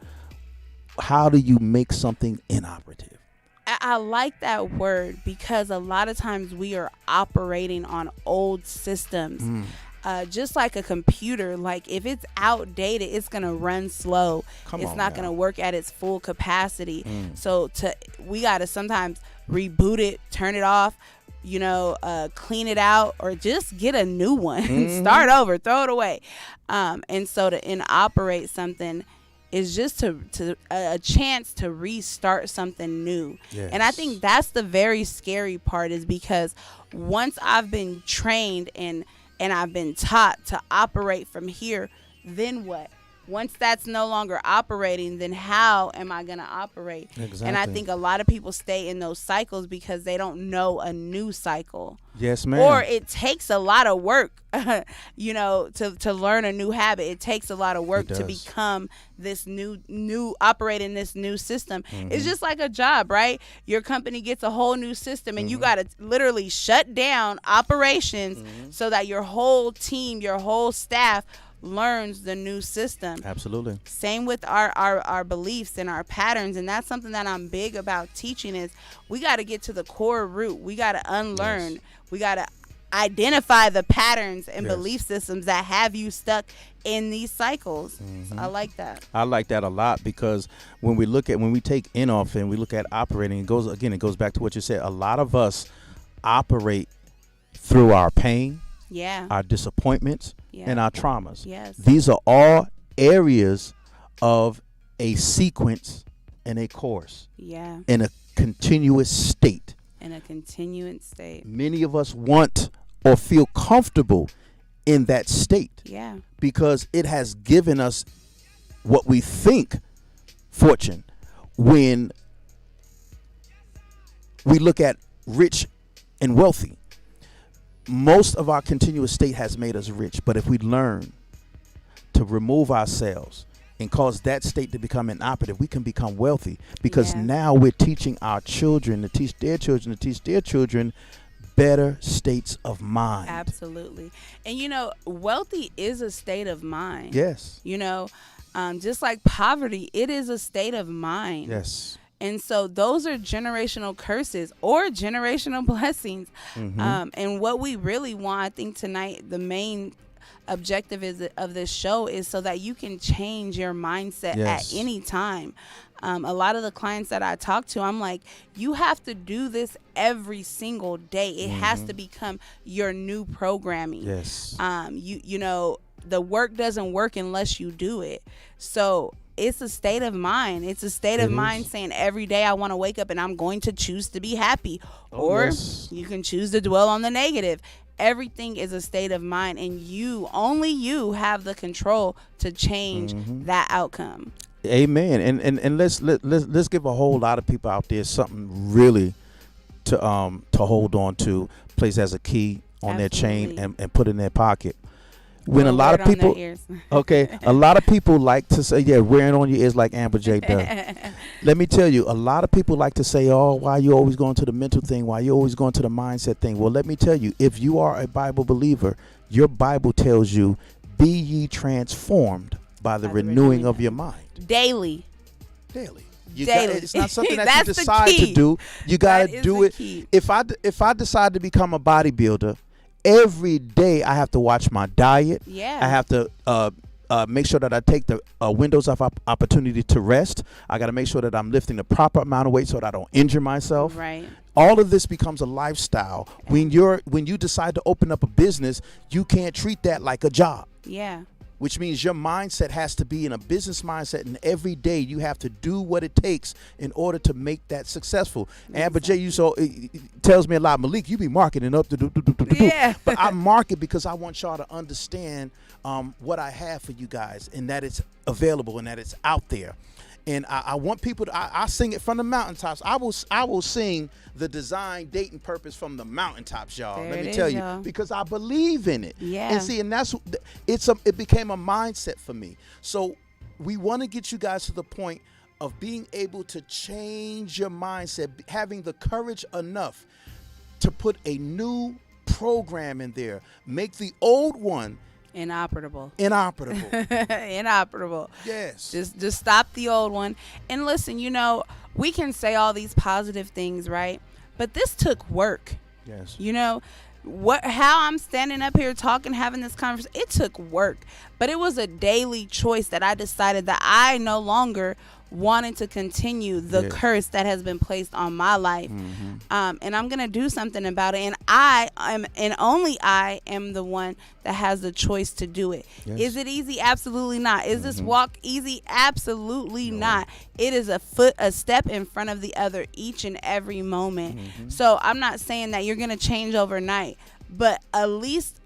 how do you make something inoperative. I like that word, because a lot of times we are operating on old systems. Just like a computer, like if it's outdated, it's gonna run slow. It's not gonna work at its full capacity. So we gotta sometimes reboot it, turn it off, clean it out, or just get a new one. Start over, throw it away. And so to inoperate something is just to a chance to restart something new. Yes. And I think that's the very scary part, is because once I've been trained and I've been taught to operate from here, then what? Once that's no longer operating, then how am I going to operate? Exactly. And I think a lot of people stay in those cycles because they don't know a new cycle. Yes, ma'am. Or it takes a lot of work, to learn a new habit. It takes a lot of work to become this new operating this new system. It's just like a job, right? Your company gets a whole new system, and you got to literally shut down operations so that your whole team, your whole staff learns the new system. Absolutely. Same with our beliefs and our patterns, and that's something that I'm big about teaching, is we got to get to the core root. We got to unlearn. Yes. We got to identify the patterns and belief systems that have you stuck in these cycles. So I like that. I like that a lot, because when we take in off and we look at operating, it goes back to what you said. A lot of us operate through our pain, our disappointments, and our traumas. Yes. These are all areas of a sequence and a course. Yeah. In a continuous state. Many of us want or feel comfortable in that state. Yeah. Because it has given us what we think fortune. When we look at rich and wealthy, most of our continuous state has made us rich. But if we learn to remove ourselves and cause that state to become inoperative, we can become wealthy, because now we're teaching our children to teach their children better states of mind. Absolutely. And wealthy is a state of mind. Yes. Just like poverty, it is a state of mind. Yes. And so those are generational curses or generational blessings. And what we really want, I think tonight, the main objective of this show is so that you can change your mindset at any time. A lot of the clients that I talk to, I'm like, you have to do this every single day. It has to become your new programming. Yes. The work doesn't work unless you do it. So it's a state of mind. It's a state of mind saying every day I want to wake up and I'm going to choose to be happy. Or you can choose to dwell on the negative. Everything is a state of mind, and only you have the control to change that outcome. Amen. And let's give a whole lot of people out there something really to hold on to, place as a key on their chain and put in their pocket. When a lot of people, okay, a lot of people like to say, yeah, wearing on your ears like Amber J does. Let me tell you, a lot of people like to say, oh, why you always going to the mental thing? Why you always going to the mindset thing? Well, let me tell you, if you are a Bible believer, your Bible tells you, be ye transformed by the renewing of your mind. Daily. It's not something that you decide to do. You got to do it. If I decide to become a bodybuilder, every day I have to watch my diet. Yeah. I have to make sure that I take the windows of opportunity to rest. I got to make sure that I'm lifting the proper amount of weight so that I don't injure myself. Right. All of this becomes a lifestyle. When you decide to open up a business, you can't treat that like a job. Yeah. Which means your mindset has to be in a business mindset, and every day you have to do what it takes in order to make that successful. Amber J, it tells me a lot. Malik, you be marketing up to Yeah. But I market because I want y'all to understand what I have for you guys, and that it's available and that it's out there. And I want people to, I sing it from the mountaintops. I will sing the design, date, and purpose from the mountaintops, y'all. Let me tell you, because I believe in it. Yeah. And see, and it became a mindset for me. So we want to get you guys to the point of being able to change your mindset, having the courage enough to put a new program in there, make the old one Inoperable. Yes. Just stop the old one. And listen, we can say all these positive things, right? But this took work. Yes. How I'm standing up here talking, having this conversation, it took work. But it was a daily choice that I decided that I no longer wanted to continue the curse that has been placed on my life. And I'm going to do something about it. And only I am the one that has the choice to do it. Yes. Is it easy? Absolutely not. Is this walk easy? Absolutely not. It is a step in front of the other each and every moment. So I'm not saying that you're going to change overnight, but at least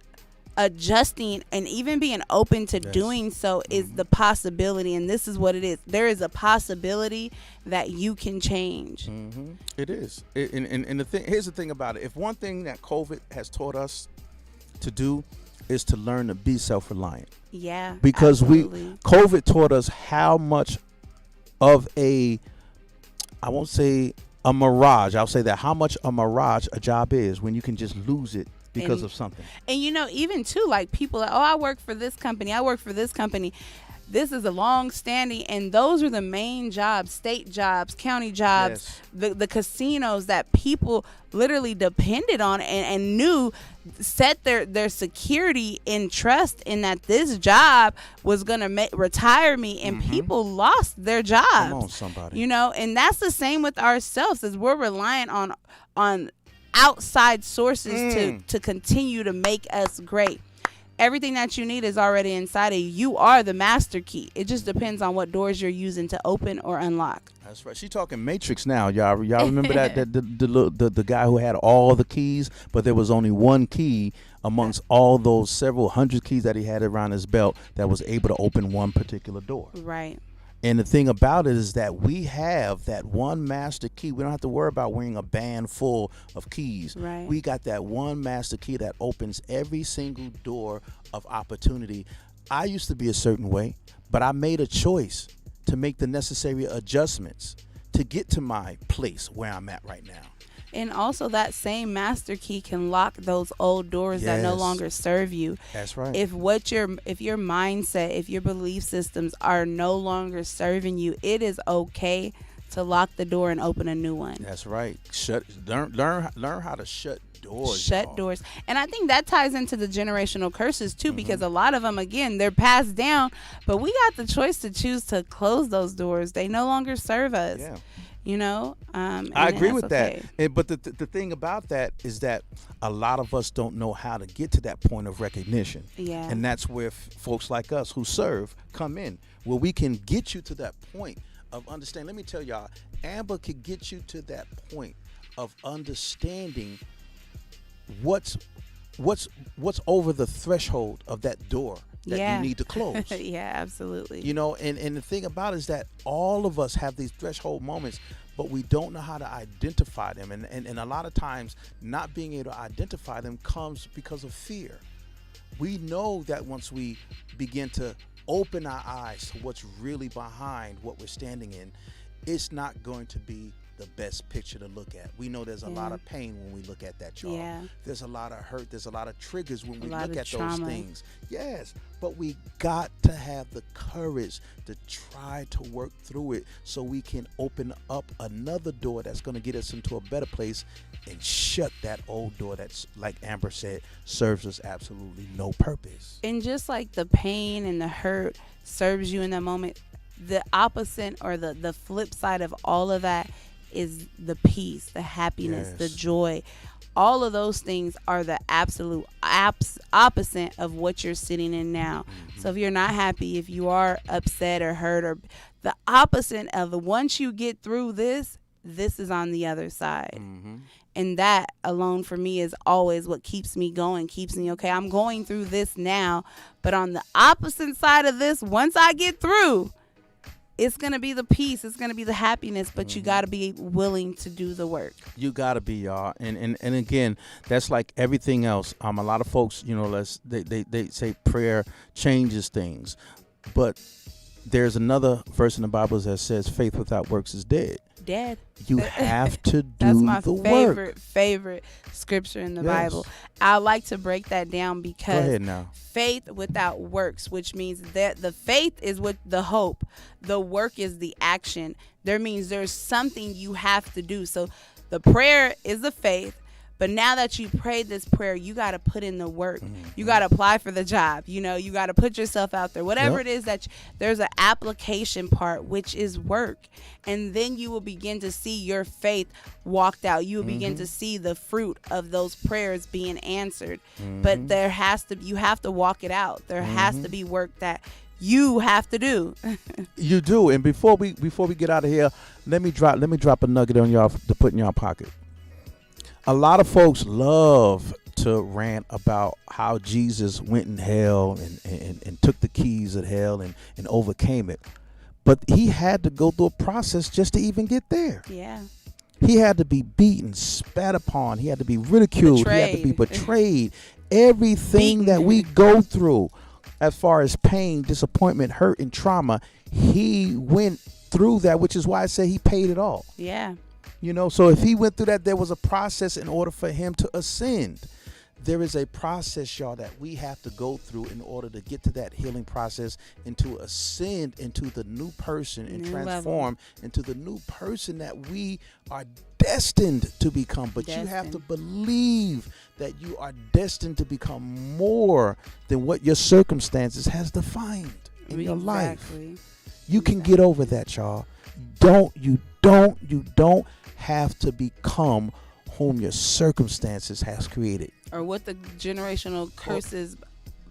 adjusting and even being open to doing so is the possibility. And this is what it is. There is a possibility that you can change. It is. And here's the thing about it. If one thing that COVID has taught us to do is to learn to be self-reliant. Yeah. Because absolutely. COVID taught us how much of I won't say a mirage. I'll say that how much a mirage a job is when you can just lose it because of something. And even too, like people, I work for this company. This is a long standing, and those are the main jobs, state jobs, county jobs, the casinos that people literally depended on and knew set their security and trust in that this job was going to retire me, and people lost their jobs. Come on, somebody. And that's the same with ourselves, as we're reliant on outside sources to continue to make us great. Everything that you need is already inside of you. You are the master key. It just depends on what doors you're using to open or unlock. That's right. She talking Matrix now, y'all. Y'all remember that the guy who had all the keys, but there was only one key amongst all those several hundred keys that he had around his belt that was able to open one particular door. Right. And the thing about it is that we have that one master key. We don't have to worry about wearing a band full of keys. Right. We got that one master key that opens every single door of opportunity. I used to be a certain way, but I made a choice to make the necessary adjustments to get to my place where I'm at right now. And also that same master key can lock those old doors that no longer serve you. That's right. If your mindset, if your belief systems are no longer serving you, it is okay to lock the door and open a new one. That's right. Learn how to shut doors. Shut doors. And I think that ties into the generational curses too, because a lot of them, again, they're passed down, but we got the choice to choose to close those doors. They no longer serve us. Yeah. And I agree that's with okay. that. But the thing about that is that a lot of us don't know how to get to that point of recognition. Yeah. And that's where folks like us who serve come in, where we can get you to that point of understanding. Let me tell y'all, Amber could get you to that point of understanding what's over the threshold of that door that Yeah. you need to close. Yeah, absolutely. And the thing about it is that all of us have these threshold moments, but we don't know how to identify them. And a lot of times not being able to identify them comes because of fear. We know that once we begin to open our eyes to what's really behind what we're standing in, it's not going to be the best picture to look at. We know there's a lot of pain when we look at that, y'all. Yeah. There's a lot of hurt. There's a lot of triggers when we lot look of at trauma. those things. Yes, but we got to have the courage to try to work through it so we can open up another door that's going to get us into a better place and shut that old door that's, like Amber said, serves us absolutely no purpose. And just like the pain and the hurt serves you in that moment, the opposite or the flip side of all of that is the peace, the happiness, the Yes. joy. All of those things are the absolute opposite of what you're sitting in now. So if you're not happy, if you are upset or hurt, or the opposite of once you get through this is on the other side. And that alone for me is always what keeps me going, keeps me okay. I'm going through this now, but on the opposite side of this, once I get through, it's going to be the peace. It's going to be the happiness, but you got to be willing to do the work. You got to be, y'all. And again, that's like everything else. A lot of folks, they say prayer changes things. But there's another verse in the Bible that says faith without works is dead. Dead. You have to do That's my the work. favorite scripture in the Yes. Bible. I like to break that down Go because ahead now. faith without works, which means that the faith is with the hope, the work is the action. There means there's something you have to do. So the prayer is the faith, but now that you prayed this prayer, you got to put in the work. You got to apply for the job. You got to put yourself out there. Whatever Yep. it is that there's an application part, which is work. And then you will begin to see your faith walked out. You will begin to see the fruit of those prayers being answered. But you have to walk it out. There has to be work that you have to do. You do. And before we get out of here, let me drop a nugget on y'all to put in y'all pocket. A lot of folks love to rant about how Jesus went in hell and took the keys of hell and overcame it. But he had to go through a process just to even get there. Yeah. He had to be beaten, spat upon. He had to be ridiculed. He had to be betrayed. Everything that we go through as far as pain, disappointment, hurt, and trauma, he went through that, which is why I say he paid it all. Yeah. So if he went through that, there was a process in order for him to ascend. There is a process, y'all, that we have to go through in order to get to that healing process and to ascend into the new person and New transform into the new person that we are destined to become. But you have to believe that you are destined to become more than what your circumstances has defined in your life. You can get over that, y'all. You don't have to become whom your circumstances has created. Or what the generational curses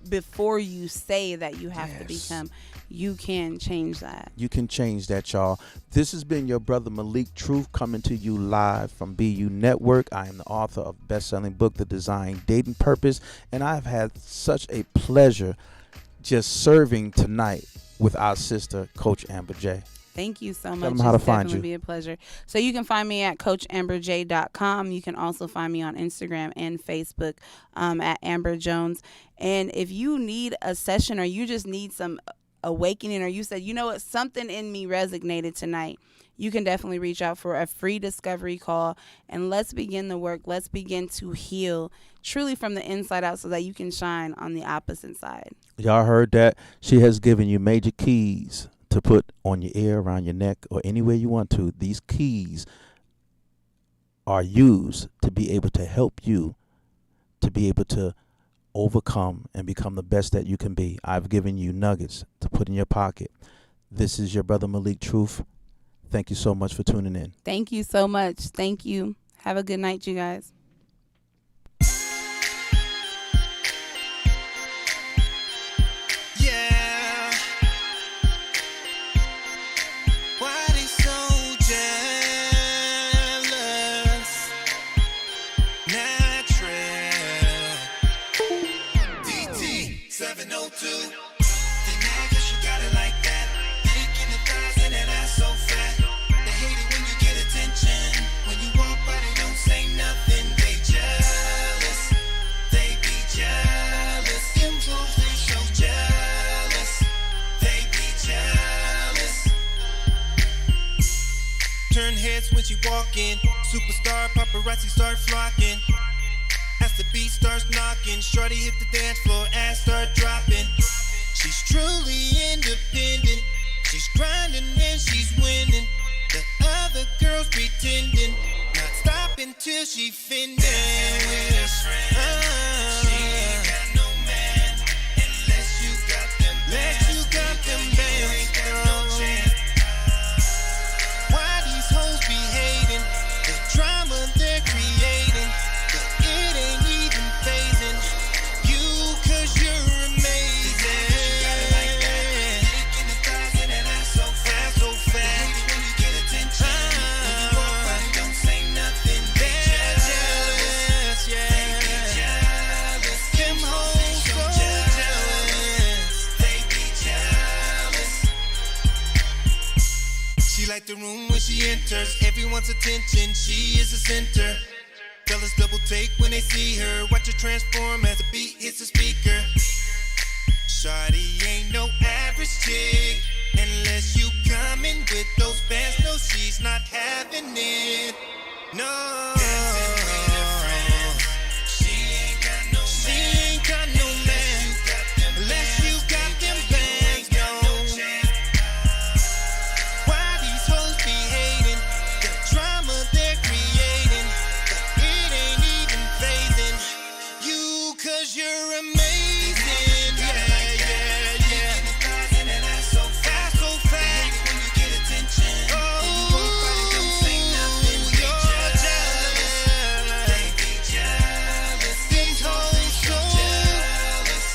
before you say that you have to become. You can change that. You can change that, y'all. This has been your brother Malik Truth coming to you live from BU Network. I am the author of best-selling book, The Design Dating Purpose, and I've had such a pleasure just serving tonight with our sister, Coach Amber J. Thank you so much. Tell them how to It's find definitely you. be a pleasure. So you can find me at CoachAmberJ.com. You can also find me on Instagram and Facebook at Amber Jones. And if you need a session or you just need some awakening, or you said, you know what, something in me resonated tonight, you can definitely reach out for a free discovery call, and let's begin the work. Let's begin to heal truly from the inside out so that you can shine on the opposite side. Y'all heard that? She has given you major keys to put on your ear, around your neck, or anywhere you want to. These keys are used to be able to help you to be able to overcome and become the best that you can be. I've given you nuggets to put in your pocket. This is your brother Malik Truth. Thank you so much for tuning in. Thank you so much. Thank you. Have a good night, you guys. Yeah. Why they so jealous? Natural. DT 702. Then I guess you got it like that. Dick in the thighs and that ass so fat. They hate it when you get attention. When you walk by, they don't say nothing. They jealous. They be jealous. Them hoes, they so jealous. They be jealous. Turn heads when she walk in. Superstar paparazzi start flocking. As the beat starts knocking, shorty hit the dance floor, ass start dropping. She's truly independent. She's grinding and she's winning. The other girls pretending, not stopping till she fending. She ain't got no man unless you got them bands. You ain't got no chance. Why these hoes be hating? The drama they're creating, but it ain't even phasing you, 'cause you're amazing. She like the room when she enters, everyone's attention, she is the center. Fellas double take when they see her, watch her transform as the beat hits the speaker. Shawty ain't no average chick, unless you coming with those bands, no she's not having it. No. She ain't got no man, unless you got them bands, no. Why these hoes be hating? The drama they're creating, but it ain't even phasing you, 'cause you're amazing. Yeah. That's so fast. When you get attention, oh, don't say nothing. You're jealous. They be jealous. These hoes so jealous.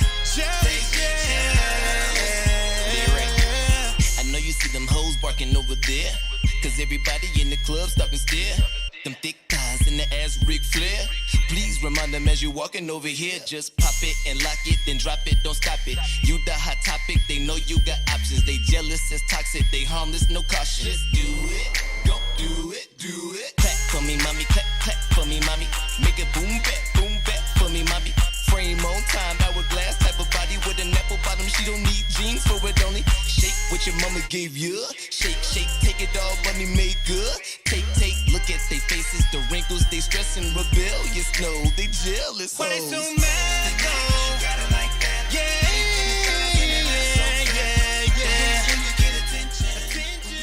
I know you see them hoes barking over there, 'cause everybody in the club stop and stare. Them thick thighs and the ass Ric Flair. Please remind them as you walking over here. Just pop it and lock it, then drop it, don't stop it. You the hot topic, they know you got options. They jealous, it's toxic, they harmless, no caution. Just do it, go do it, do it. Clap for me, mommy, clap, clap for me, mommy. Make it boom back for me, mommy. Frame on time, hourglass type of body with an apple bottom. She don't need jeans for it, only shake what your mama gave you. Shake, take it all, money made good. Take, look at they faces, the wrinkles, they stressing, rebellious. No, they jealous. Why they hoes. so mad though?